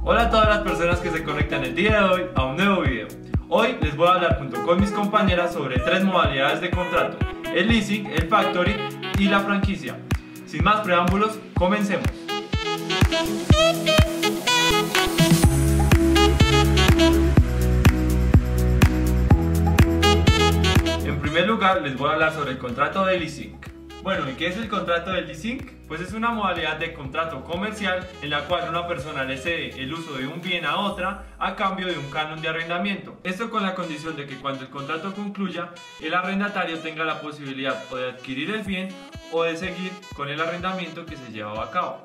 Hola a todas las personas que se conectan el día de hoy a un nuevo video. Hoy les voy a hablar junto con mis compañeras sobre tres modalidades de contrato: el leasing, el factoring y la franquicia. Sin más preámbulos, comencemos. En primer lugar, les voy a hablar sobre el contrato de leasing. Bueno, ¿y qué es el contrato de leasing? Pues es una modalidad de contrato comercial en la cual una persona le cede el uso de un bien a otra a cambio de un canon de arrendamiento. Esto con la condición de que cuando el contrato concluya, el arrendatario tenga la posibilidad o de adquirir el bien o de seguir con el arrendamiento que se llevaba a cabo.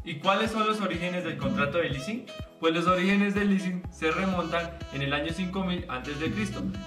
¿Y cuáles son los orígenes del contrato de leasing? Pues los orígenes del leasing se remontan en el año 5000 a.C.,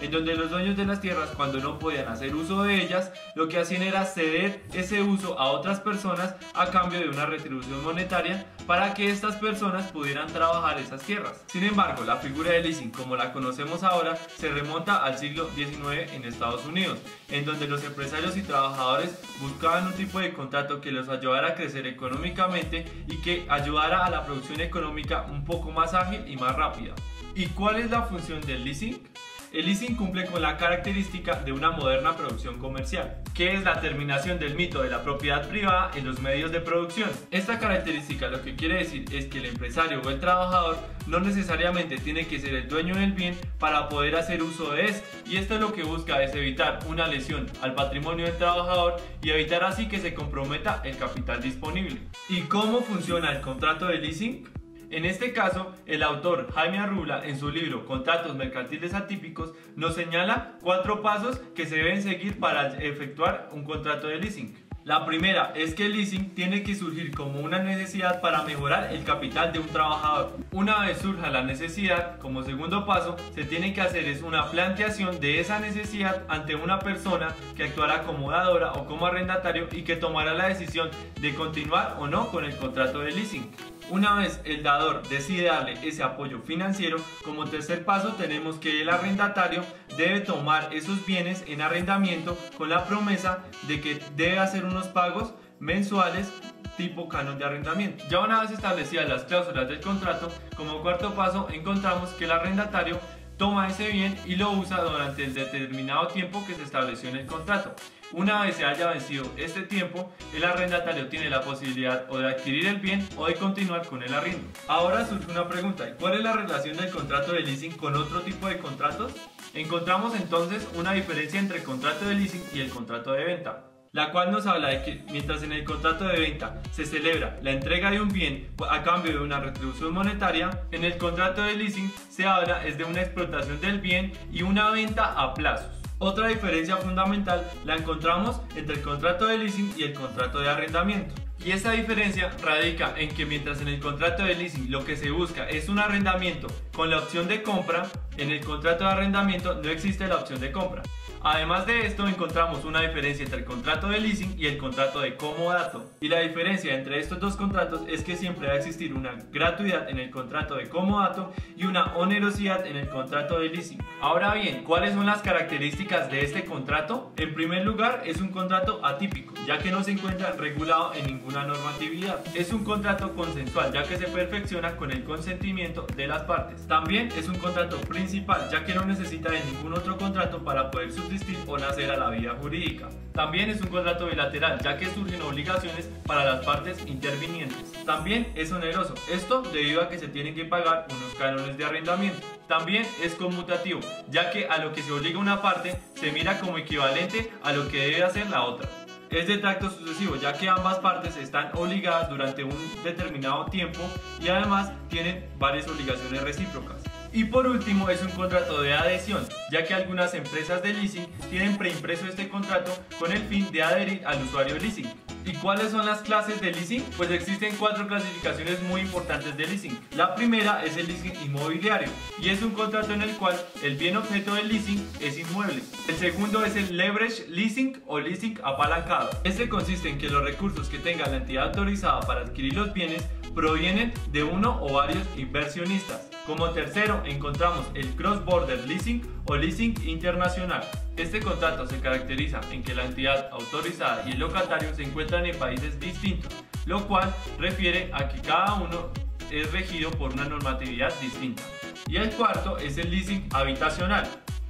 en donde los dueños de las tierras, cuando no podían hacer uso de ellas, lo que hacían era ceder ese uso a otras personas a cambio de una retribución monetaria para que estas personas pudieran trabajar esas tierras. Sin embargo, la figura de leasing, como la conocemos ahora, se remonta al siglo XIX en Estados Unidos, en donde los empresarios y trabajadores buscaban un tipo de contrato que los ayudara a crecer económicamente y que ayudara a la producción económica un poco más ágil y más rápida. ¿Y cuál es la función del leasing? El leasing cumple con la característica de una moderna producción comercial, que es la terminación del mito de la propiedad privada en los medios de producción. Esta característica lo que quiere decir es que el empresario o el trabajador no necesariamente tiene que ser el dueño del bien para poder hacer uso de éste, y esto lo que busca es evitar una lesión al patrimonio del trabajador y evitar así que se comprometa el capital disponible. ¿Y cómo funciona el contrato de leasing? En este caso, el autor Jaime Arrula, en su libro Contratos Mercantiles Atípicos, nos señala 4 pasos que se deben seguir para efectuar un contrato de leasing. La primera es que el leasing tiene que surgir como una necesidad para mejorar el capital de un trabajador. Una vez surja la necesidad, como segundo paso, se tiene que hacer es una planteación de esa necesidad ante una persona que actuará como dadora o como arrendatario y que tomará la decisión de continuar o no con el contrato de leasing. Una vez el dador decide darle ese apoyo financiero, como tercer paso tenemos que el arrendatario debe tomar esos bienes en arrendamiento con la promesa de que debe hacer unos pagos mensuales tipo canon de arrendamiento. Ya una vez establecidas las cláusulas del contrato, como cuarto paso encontramos que el arrendatario toma ese bien y lo usa durante el determinado tiempo que se estableció en el contrato. Una vez se haya vencido este tiempo, el arrendatario tiene la posibilidad o de adquirir el bien o de continuar con el arriendo. Ahora surge una pregunta: ¿cuál es la relación del contrato de leasing con otro tipo de contratos? Encontramos entonces una diferencia entre el contrato de leasing y el contrato de venta, la cual nos habla de que mientras en el contrato de venta se celebra la entrega de un bien a cambio de una retribución monetaria, en el contrato de leasing se habla es de una explotación del bien y una venta a plazos. Otra diferencia fundamental la encontramos entre el contrato de leasing y el contrato de arrendamiento. Y esta diferencia radica en que mientras en el contrato de leasing lo que se busca es un arrendamiento con la opción de compra, en el contrato de arrendamiento no existe la opción de compra. Además de esto, encontramos una diferencia entre el contrato de leasing y el contrato de comodato. Y la diferencia entre estos dos contratos es que siempre va a existir una gratuidad en el contrato de comodato y una onerosidad en el contrato de leasing. Ahora bien, ¿cuáles son las características de este contrato? En primer lugar, es un contrato atípico, ya que no se encuentra regulado en ninguna normatividad. Es un contrato consensual, ya que se perfecciona con el consentimiento de las partes. También es un contrato principal, ya que no necesita de ningún otro contrato para poder subsistir o nacer a la vida jurídica. También es un contrato bilateral, ya que surgen obligaciones para las partes intervinientes. También es oneroso, esto debido a que se tienen que pagar unos cánones de arrendamiento. También es conmutativo, ya que a lo que se obliga una parte se mira como equivalente a lo que debe hacer la otra. Es de tracto sucesivo, ya que ambas partes están obligadas durante un determinado tiempo y además tienen varias obligaciones recíprocas. Y por último, es un contrato de adhesión, ya que algunas empresas de leasing tienen preimpreso este contrato con el fin de adherir al usuario de leasing. ¿Y cuáles son las clases de leasing? Pues existen 4 clasificaciones muy importantes de leasing. La primera es el leasing inmobiliario, y es un contrato en el cual el bien objeto del leasing es inmueble. El segundo es el leverage leasing o leasing apalancado. Este consiste en que los recursos que tenga la entidad autorizada para adquirir los bienes provienen de uno o varios inversionistas. Como tercero encontramos el cross-border leasing o leasing internacional. Este contrato se caracteriza en que la entidad autorizada y el locatario se encuentran en países distintos, lo cual refiere a que cada uno es regido por una normatividad distinta. Y el cuarto es el leasing habitacional,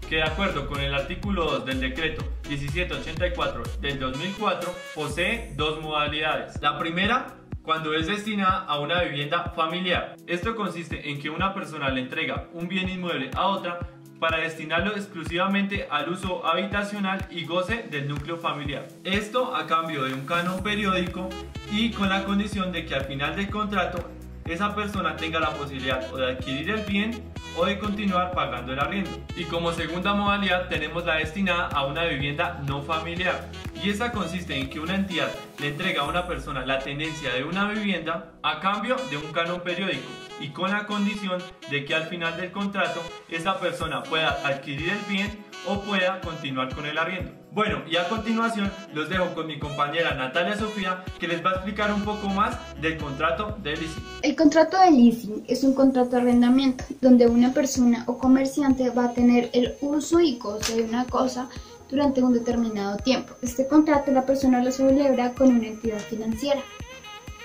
que de acuerdo con el artículo 2 del decreto 1784 del 2004 posee dos modalidades. La primera, cuando es destinada a una vivienda familiar. Esto consiste en que una persona le entrega un bien inmueble a otra para destinarlo exclusivamente al uso habitacional y goce del núcleo familiar. Esto a cambio de un canon periódico y con la condición de que al final del contrato esa persona tenga la posibilidad o de adquirir el bien o de continuar pagando el arriendo. Y como segunda modalidad tenemos la destinada a una vivienda no familiar, y esa consiste en que una entidad le entrega a una persona la tenencia de una vivienda a cambio de un canon periódico y con la condición de que al final del contrato esa persona pueda adquirir el bien o pueda continuar con el arriendo. Bueno, y a continuación los dejo con mi compañera Natalia Sofía, que les va a explicar un poco más del contrato de leasing. El contrato de leasing es un contrato de arrendamiento donde una persona o comerciante va a tener el uso y goce de una cosa durante un determinado tiempo. Este contrato la persona lo celebra con una entidad financiera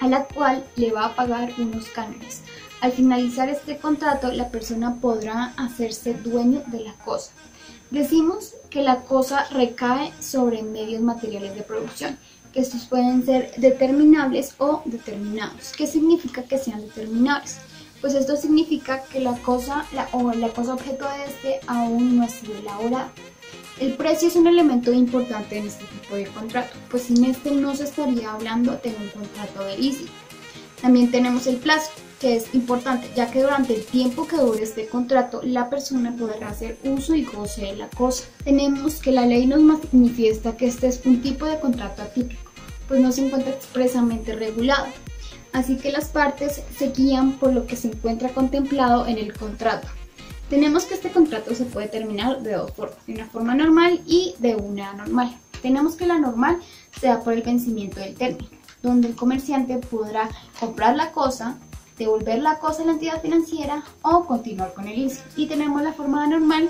a la cual le va a pagar unos cánones. Al finalizar este contrato, la persona podrá hacerse dueño de la cosa. Decimos que la cosa recae sobre medios materiales de producción, que estos pueden ser determinables o determinados. ¿Qué significa que sean determinables? Pues esto significa que la cosa objeto de este aún no ha sido elaborada. El precio es un elemento importante en este tipo de contrato, pues sin este no se estaría hablando de un contrato de leasing. También tenemos el plazo, que es importante, ya que durante el tiempo que dure este contrato, la persona podrá hacer uso y goce de la cosa. Tenemos que la ley nos manifiesta que este es un tipo de contrato atípico, pues no se encuentra expresamente regulado. Así que las partes se guían por lo que se encuentra contemplado en el contrato. Tenemos que este contrato se puede terminar de dos formas, de una forma normal y de una anormal. Tenemos que la normal sea por el vencimiento del término, donde el comerciante podrá comprar la cosa, devolver la cosa a la entidad financiera o continuar con el leasing. Y tenemos la forma anormal,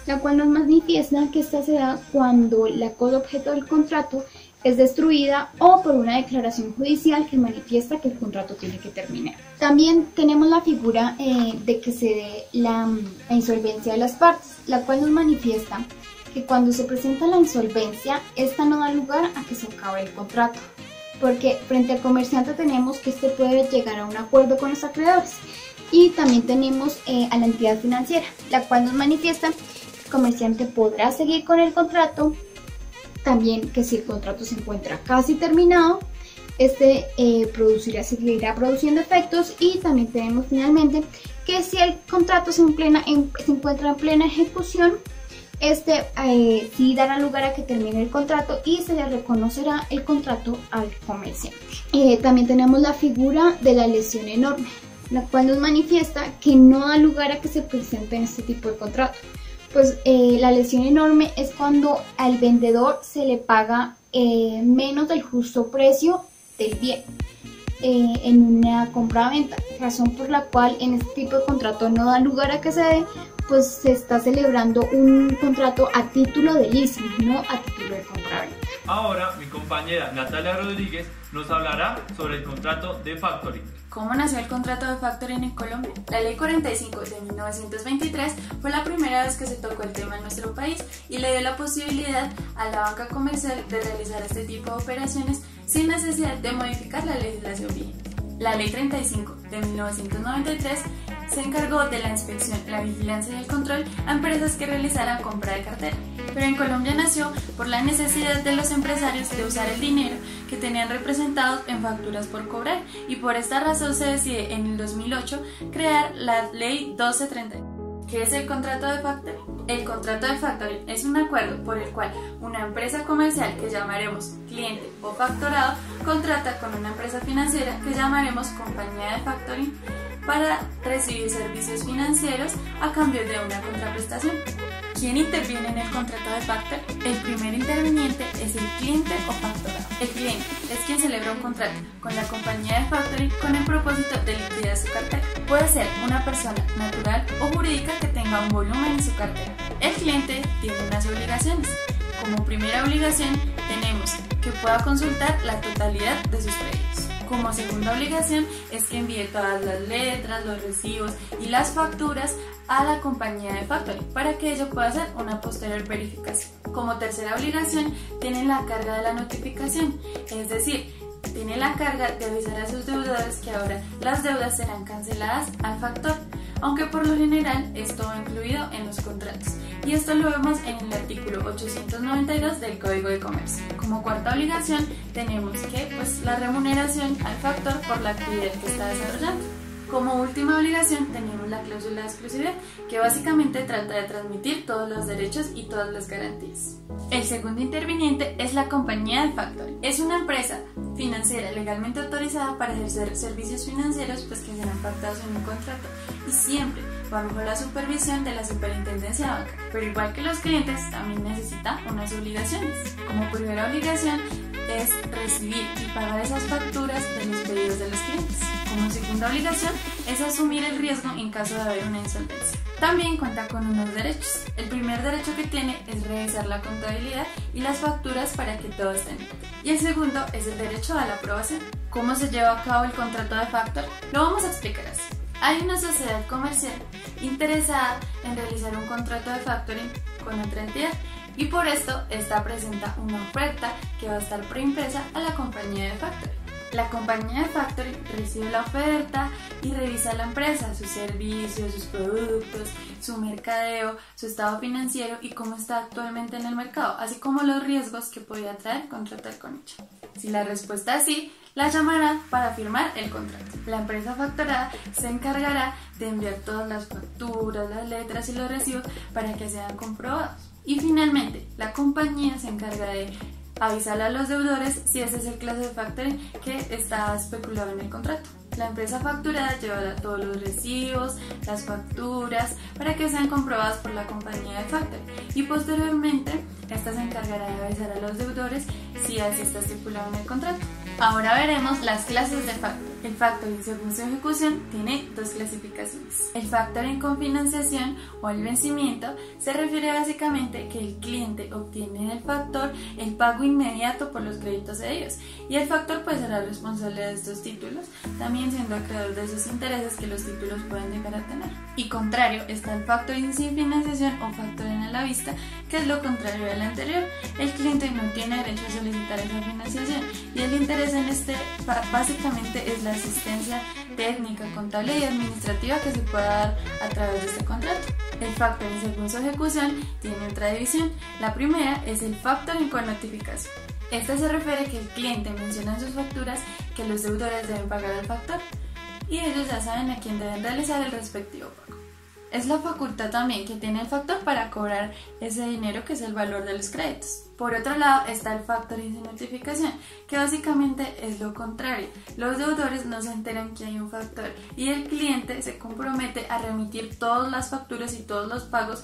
la cual nos manifiesta que esta se da cuando la cosa objeto del contrato es destruida o por una declaración judicial que manifiesta que el contrato tiene que terminar. También tenemos la figura de que se dé la insolvencia de las partes, la cual nos manifiesta que cuando se presenta la insolvencia, esta no da lugar a que se acabe el contrato, porque frente al comerciante tenemos que este puede llegar a un acuerdo con los acreedores. Y también tenemos a la entidad financiera, la cual nos manifiesta que el comerciante podrá seguir con el contrato. También que si el contrato se encuentra casi terminado, este seguirá produciendo efectos. Y también tenemos finalmente que si el contrato se encuentra en plena ejecución, este sí dará lugar a que termine el contrato y se le reconocerá el contrato al comerciante. También tenemos la figura de la lesión enorme, la cual nos manifiesta que no da lugar a que se presente en este tipo de contrato. Pues la lesión enorme es cuando al vendedor se le paga menos del justo precio del bien en una compra-venta, razón por la cual en este tipo de contrato no da lugar a que se dé, pues se está celebrando un contrato a título de leasing, no a título de compra-venta. Ahora mi compañera Natalia Rodríguez nos hablará sobre el contrato de factoring. ¿Cómo nació el contrato de factoring en Colombia? La Ley 45 de 1923 fue la primera vez que se tocó el tema en nuestro país y le dio la posibilidad a la banca comercial de realizar este tipo de operaciones sin necesidad de modificar la legislación vigente. La Ley 35 de 1993 se encargó de la inspección, la vigilancia y el control a empresas que realizaran compra de cartera. Pero en Colombia nació por la necesidad de los empresarios de usar el dinero que tenían representado en facturas por cobrar, y por esta razón se decide en el 2008 crear la Ley 1230. ¿Qué es el contrato de factoring? El contrato de factoring es un acuerdo por el cual una empresa comercial que llamaremos cliente o factorado contrata con una empresa financiera que llamaremos compañía de factoring para recibir servicios financieros a cambio de una contraprestación. ¿Quién interviene en el contrato de factoring? El primer interviniente es el cliente o factorado. El cliente es quien celebra un contrato con la compañía de factoring con el propósito de liquidar su cartera. Puede ser una persona natural o jurídica que tenga un volumen en su cartera. El cliente tiene unas obligaciones. Como primera obligación tenemos que pueda consultar la totalidad de sus predios. Como segunda obligación es que envíe todas las letras, los recibos y las facturas a la compañía de factoring para que ello pueda hacer una posterior verificación. Como tercera obligación tiene la carga de la notificación, es decir, tiene la carga de avisar a sus deudores que ahora las deudas serán canceladas al factor, aunque por lo general esto va incluido en los contratos. Y esto lo vemos en el artículo 892 del Código de Comercio. Como cuarta obligación tenemos que la remuneración al factor por la actividad que está desarrollando. Como última obligación tenemos la cláusula de exclusividad, que básicamente trata de transmitir todos los derechos y todas las garantías. El segundo interviniente es la compañía de factoring. Es una empresa financiera legalmente autorizada para ejercer servicios financieros que serán pactados en un contrato y siempre bajo la supervisión de la Superintendencia de Banca. Pero igual que los clientes, también necesita unas obligaciones. Como primera obligación es recibir y pagar esas facturas de los pedidos de los clientes. Como segunda obligación es asumir el riesgo en caso de haber una insolvencia. También cuenta con unos derechos. El primer derecho que tiene es revisar la contabilidad y las facturas para que todo esté en orden. Y el segundo es el derecho a la aprobación. ¿Cómo se lleva a cabo el contrato de factor? Lo vamos a explicar así. Hay una sociedad comercial interesada en realizar un contrato de factoring con otra entidad y por esto esta presenta una oferta que va a estar preimpresa a la compañía de factoring. La compañía de factoring recibe la oferta y revisa la empresa, sus servicios, sus productos, su mercadeo, su estado financiero y cómo está actualmente en el mercado, así como los riesgos que podría traer contratar con ella. Si la respuesta es sí, la llamarán para firmar el contrato. La empresa factorada se encargará de enviar todas las facturas, las letras y los recibos para que sean comprobados. Y finalmente, la compañía se encarga de avisar a los deudores si ese es el clase de factoring que está especulado en el contrato. La empresa facturada llevará todos los recibos, las facturas, para que sean comprobadas por la compañía de factoring y posteriormente esta se encargará de avisar a los deudores si así está estipulado en el contrato. Ahora veremos las clases de factoring. El factoring según su ejecución tiene dos clasificaciones. El factoring con financiación o el vencimiento se refiere básicamente que el cliente obtiene del factor el pago inmediato por los créditos cedidos y el factor será responsable de estos títulos, también siendo acreedor de esos intereses que los títulos pueden llegar a tener. Y contrario está el factoring sin financiación o factoring a la vista, que es lo contrario del anterior. El cliente no tiene derecho a solicitar esa financiación y el interés en este básicamente es la asistencia técnica, contable y administrativa que se pueda dar a través de este contrato. El factoring según su ejecución tiene otra división. La primera es el factoring con notificación. Esta se refiere a que el cliente menciona en sus facturas que los deudores deben pagar al factor y ellos ya saben a quién deben realizar el respectivo pago. Es la facultad también que tiene el factor para cobrar ese dinero que es el valor de los créditos. Por otro lado está el factoring sin notificación, que básicamente es lo contrario. Los deudores no se enteran que hay un factor y el cliente se compromete a remitir todas las facturas y todos los pagos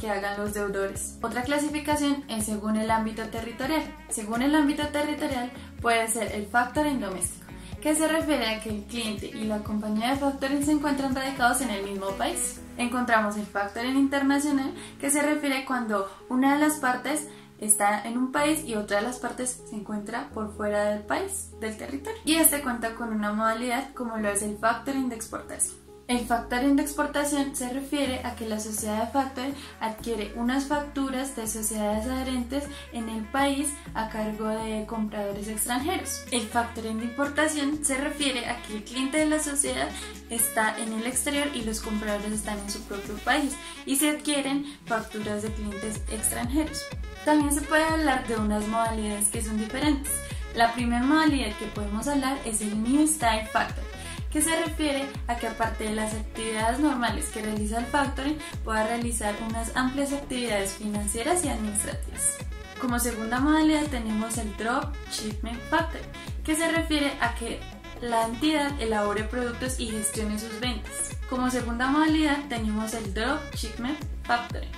que hagan los deudores. Otra clasificación es según el ámbito territorial. Según el ámbito territorial puede ser el factoring doméstico, que se refiere a que el cliente y la compañía de factoring se encuentran radicados en el mismo país. Encontramos el factoring internacional, que se refiere cuando una de las partes está en un país y otra de las partes se encuentra por fuera del país, del territorio. Y este cuenta con una modalidad como lo es el factoring de exportación. El factoring de exportación se refiere a que la sociedad de factoring adquiere unas facturas de sociedades adherentes en el país a cargo de compradores extranjeros. El factoring de importación se refiere a que el cliente de la sociedad está en el exterior y los compradores están en su propio país y se adquieren facturas de clientes extranjeros. También se puede hablar de unas modalidades que son diferentes. La primera modalidad que podemos hablar es el New Style Factoring, que se refiere a que aparte de las actividades normales que realiza el factoring, pueda realizar unas amplias actividades financieras y administrativas. Como segunda modalidad tenemos el Drop Shipment Factoring, que se refiere a que la entidad elabore productos y gestione sus ventas. Como segunda modalidad tenemos el Drop Shipment Factoring,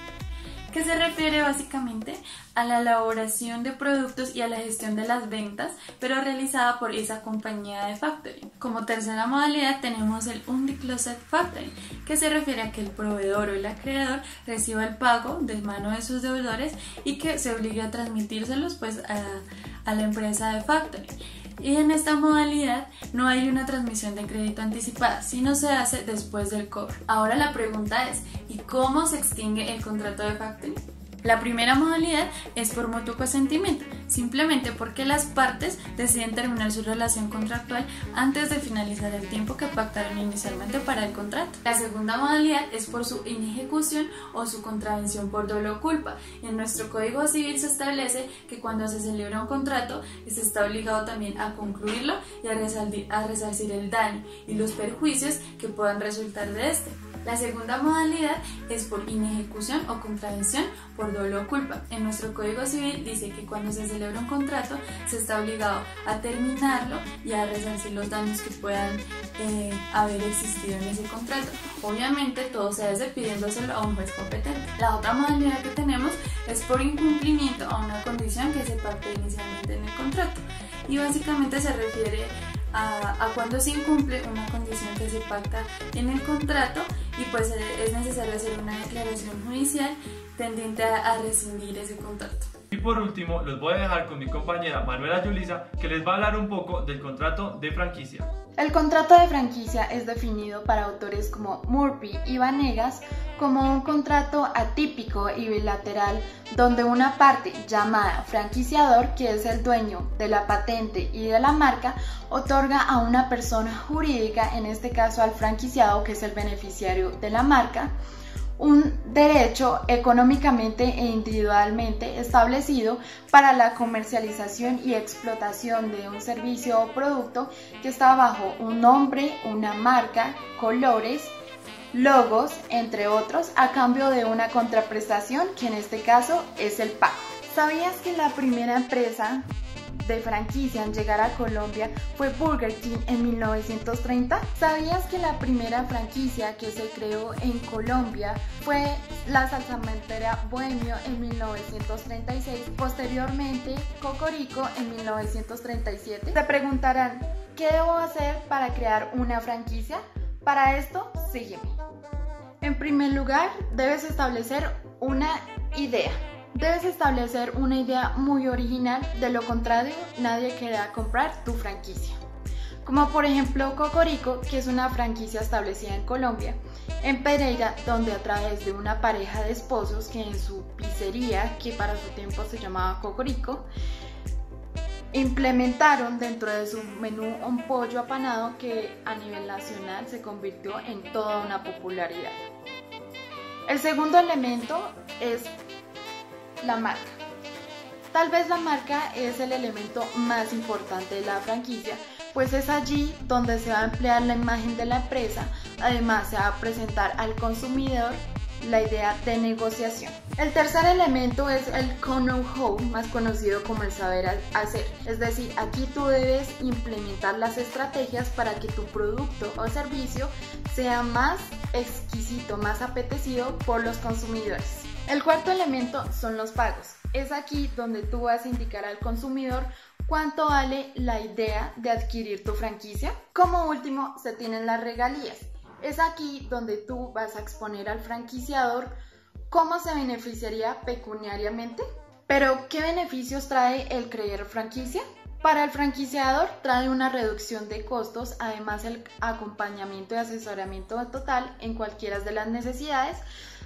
que se refiere básicamente a la elaboración de productos y a la gestión de las ventas, pero realizada por esa compañía de factoring. Como tercera modalidad tenemos el Undisclosed Factoring, que se refiere a que el proveedor o el acreedor reciba el pago de mano de sus deudores y que se obligue a transmitírselos a la empresa de factoring. Y en esta modalidad no hay una transmisión de crédito anticipada, sino se hace después del cobro. Ahora la pregunta es, ¿y cómo se extingue el contrato de factoring? La primera modalidad es por mutuo consentimiento, simplemente porque las partes deciden terminar su relación contractual antes de finalizar el tiempo que pactaron inicialmente para el contrato. La segunda modalidad es por su inejecución o su contravención por dolo o culpa. En nuestro Código Civil se establece que cuando se celebra un contrato se está obligado también a concluirlo y a resarcir el daño y los perjuicios que puedan resultar de este. La segunda modalidad es por inejecución o contravención por dolo o culpa. En nuestro Código Civil dice que cuando se celebra un contrato se está obligado a terminarlo y a resarcir los daños que puedan haber existido en ese contrato. Obviamente todo se hace pidiéndoselo a un juez competente. La otra modalidad que tenemos es por incumplimiento a una condición que se pactó inicialmente en el contrato y básicamente se refiere a cuando se incumple una condición que se pacta en el contrato y pues es necesario hacer una declaración judicial tendiente a rescindir ese contrato. Y por último, los voy a dejar con mi compañera Manuela Yulisa, que les va a hablar un poco del contrato de franquicia. El contrato de franquicia es definido para autores como Murphy y Vanegas como un contrato atípico y bilateral donde una parte llamada franquiciador, que es el dueño de la patente y de la marca, otorga a una persona jurídica, en este caso al franquiciado, que es el beneficiario de la marca, un derecho económicamente e individualmente establecido para la comercialización y explotación de un servicio o producto que está bajo un nombre, una marca, colores, logos, entre otros, a cambio de una contraprestación, que en este caso es el pago. ¿Sabías que la primera empresa de franquicia en llegar a Colombia fue Burger King en 1930? ¿Sabías que la primera franquicia que se creó en Colombia fue la salsamentera Bohemio en 1936? Posteriormente, Cocorico en 1937. Te preguntarán, ¿qué debo hacer para crear una franquicia? Para esto, sígueme. En primer lugar, debes establecer una idea. Debes establecer una idea muy original, de lo contrario nadie querrá comprar tu franquicia. Como por ejemplo Cocorico, que es una franquicia establecida en Colombia, en Pereira, donde a través de una pareja de esposos que en su pizzería, que para su tiempo se llamaba Cocorico, implementaron dentro de su menú un pollo apanado que a nivel nacional se convirtió en toda una popularidad. El segundo elemento es la marca. Tal vez la marca es el elemento más importante de la franquicia, pues es allí donde se va a emplear la imagen de la empresa. Además, se va a presentar al consumidor la idea de negociación. El tercer elemento es el know-how, más conocido como el saber hacer. Es decir, aquí tú debes implementar las estrategias para que tu producto o servicio sea más exquisito, más apetecido por los consumidores. El cuarto elemento son los pagos. Es aquí donde tú vas a indicar al consumidor cuánto vale la idea de adquirir tu franquicia. Como último, se tienen las regalías. Es aquí donde tú vas a exponer al franquiciador cómo se beneficiaría pecuniariamente. Pero, ¿qué beneficios trae el crear franquicia? Para el franquiciador trae una reducción de costos, además el acompañamiento y asesoramiento total en cualquiera de las necesidades,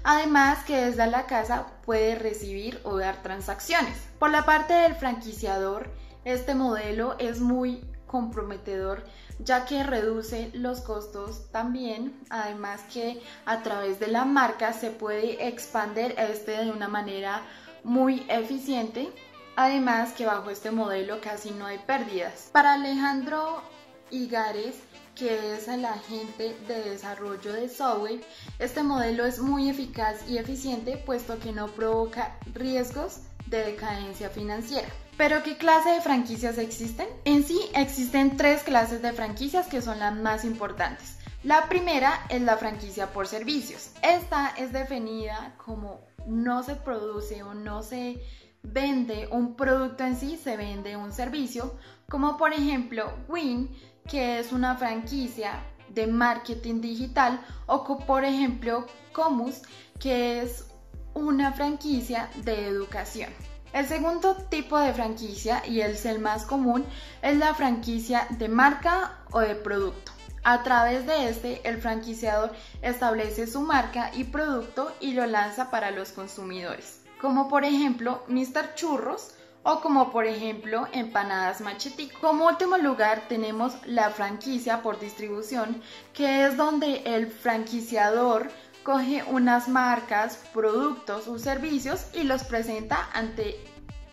además que desde la casa puede recibir o dar transacciones. Por la parte del franquiciador, este modelo es muy comprometedor, ya que reduce los costos también, además que a través de la marca se puede expandir de una manera muy eficiente, además que bajo este modelo casi no hay pérdidas. Para Alejandro Igares, que es el agente de desarrollo de Subway, este modelo es muy eficaz y eficiente, puesto que no provoca riesgos de decadencia financiera. ¿Pero qué clase de franquicias existen? En sí existen tres clases de franquicias que son las más importantes. La primera es la franquicia por servicios. Esta es definida como no se produce o no se vende un producto en sí, se vende un servicio, como por ejemplo Win, que es una franquicia de marketing digital, o por ejemplo Comus, que es una franquicia de educación. El segundo tipo de franquicia, y es el más común, es la franquicia de marca o de producto. A través de este, el franquiciador establece su marca y producto y lo lanza para los consumidores, como por ejemplo Mr. Churros o como por ejemplo Empanadas Machetico. Como último lugar tenemos la franquicia por distribución, que es donde el franquiciador coge unas marcas, productos o servicios y los presenta ante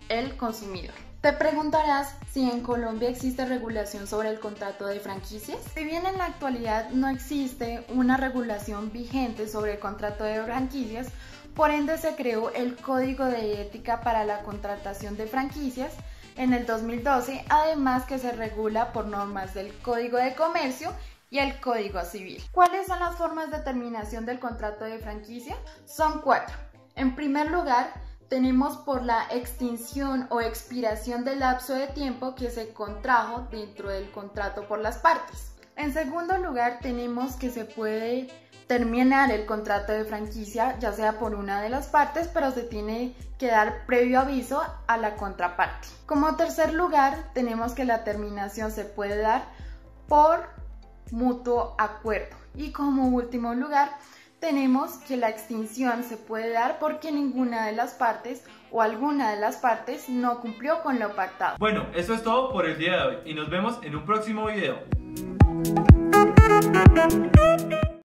el consumidor. Te preguntarás si en Colombia existe regulación sobre el contrato de franquicias. Si bien en la actualidad no existe una regulación vigente sobre el contrato de franquicias, por ende se creó el Código de Ética para la Contratación de Franquicias en el 2012, además que se regula por normas del Código de Comercio y el Código Civil. ¿Cuáles son las formas de terminación del contrato de franquicia? Son 4. En primer lugar, tenemos por la extinción o expiración del lapso de tiempo que se contrajo dentro del contrato por las partes. En segundo lugar, tenemos que se puede terminar el contrato de franquicia ya sea por una de las partes, pero se tiene que dar previo aviso a la contraparte. Como tercer lugar, tenemos que la terminación se puede dar por mutuo acuerdo. Y como último lugar, tenemos que la extinción se puede dar porque ninguna de las partes o alguna de las partes no cumplió con lo pactado. Bueno, eso es todo por el día de hoy y nos vemos en un próximo video.